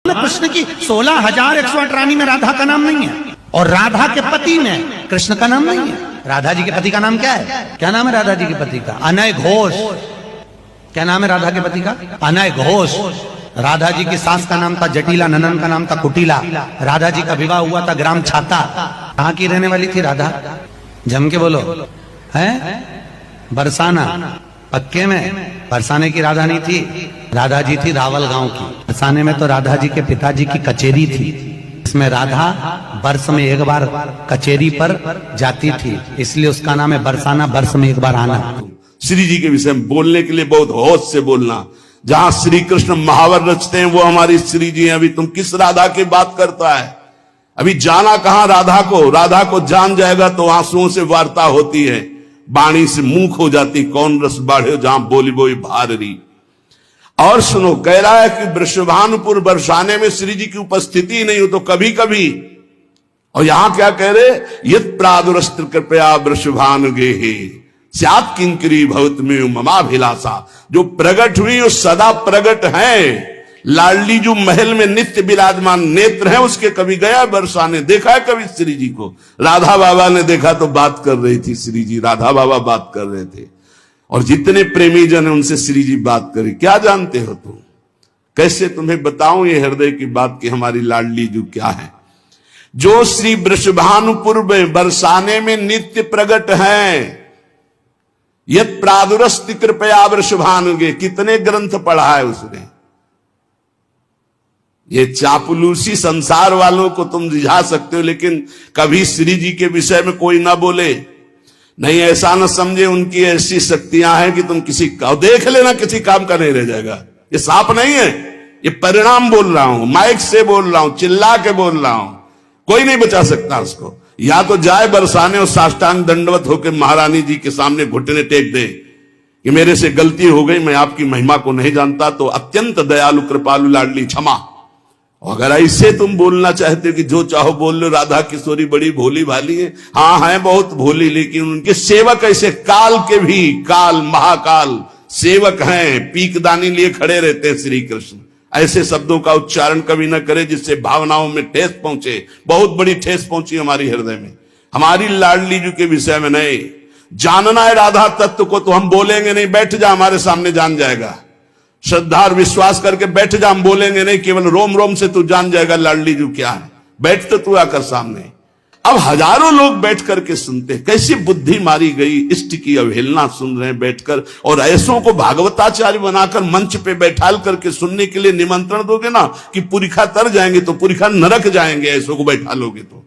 कृष्ण की 16,108 रानी में राधा का नाम नहीं है, और राधा के पति में कृष्ण का नाम नहीं है। राधा जी के पति का नाम क्या है? क्या नाम है राधा जी के पति का? अनय घोष। क्या नाम है राधा के पति का? अनय घोष। राधा जी की सास का नाम था जटिला, ननन का नाम था कुटिला। राधा जी का विवाह हुआ था ग्राम छाता। कहाँ की रहने वाली थी राधा? जम के बोलो। है बरसाना। पक्के में बरसाने की राधा नहीं थी, राधा जी थी रावल गांव की। बरसाने में तो राधा जी के पिताजी की कचेरी थी, इसमें राधा वर्ष में एक बार कचेरी पर जाती थी, इसलिए उसका नाम है बरसाना, वर्ष में एक बार आना। श्री जी के विषय में बोलने के लिए बहुत होश से बोलना। जहां श्री कृष्ण महावर रचते हैं वो हमारी श्री जी हैं। अभी तुम किस राधा की बात करता है? अभी जाना कहां राधा को? राधा को जान जाएगा तो आंसुओं से वार्ता होती है, बाणी से मुंह हो जाती, कौन रस बाढ़े जहां बोली बोई भारी। और सुनो, कह रहा है कि वृषभानुपुर बरसाने में श्री जी की उपस्थिति नहीं हो तो कभी कभी, और यहां क्या कह रहे? यत् प्रादुरस्त्र कृपया वृषभानुगे स्यात् किंकरी भवत में ममाभिलाषा। जो प्रगट हुई वो सदा प्रगट है। लाडली जो महल में नित्य विराजमान नेत्र है उसके कभी गया बरसाने? देखा है कभी श्री जी को? राधा बाबा ने देखा तो बात कर रही थी श्री जी, राधा बाबा बात कर रहे थे, और जितने प्रेमी जन है उनसे श्री जी बात करी। क्या जानते हो तुम? कैसे तुम्हें बताऊं ये हृदय की बात कि हमारी लाडली जो क्या है, जो श्री वृषभानुपुर में बरसाने में नित्य प्रगट है। यत् प्रादुरस्ति कृपया वृषभानुगे, कितने ग्रंथ पढ़ा है उसने। ये चापलूसी संसार वालों को तुम रिझा सकते हो, लेकिन कभी श्री जी के विषय में कोई ना बोले। नहीं, ऐसा न समझे उनकी ऐसी शक्तियां हैं कि तुम किसी का देख लेना किसी काम का नहीं रह जाएगा। ये सांप नहीं है, ये परिणाम बोल रहा हूं, माइक से बोल रहा हूं, चिल्ला के बोल रहा हूं। कोई नहीं बचा सकता उसको। या तो जाए बरसाने और साष्टांग दंडवत होकर महारानी जी के सामने घुटने टेक दे कि मेरे से गलती हो गई, मैं आपकी महिमा को नहीं जानता, तो अत्यंत दयालु कृपालु लाडली क्षमा। अगर ऐसे तुम बोलना चाहते हो कि जो चाहो बोल लो, राधा किशोरी बड़ी भोली भाली है, हाँ है बहुत भोली, लेकिन उनके सेवक ऐसे काल के भी काल महाकाल सेवक हैं, पीकदानी लिए खड़े रहते हैं श्री कृष्ण। ऐसे शब्दों का उच्चारण कभी न करे जिससे भावनाओं में ठेस पहुंचे। बहुत बड़ी ठेस पहुंची हमारी हृदय में। हमारी लाडली जी के विषय में नहीं जानना है राधा तत्व को तो हम बोलेंगे नहीं, बैठ जा हमारे सामने जान जाएगा। श्रद्धा और विश्वास करके बैठ जा, हम बोलेंगे नहीं, केवल रोम रोम से तू जान जाएगा लाडली जी क्या है। बैठ तो तू आकर सामने। अब हजारों लोग बैठ करके सुनते, कैसी बुद्धि मारी गई, इष्ट की अवहेलना सुन रहे हैं बैठकर, और ऐसों को भागवताचार्य बनाकर मंच पे बैठाल करके सुनने के लिए निमंत्रण दोगे ना कि पुरिखा तर जाएंगे तो पुरिखा नरक जाएंगे, ऐसों को बैठा लोगे तो।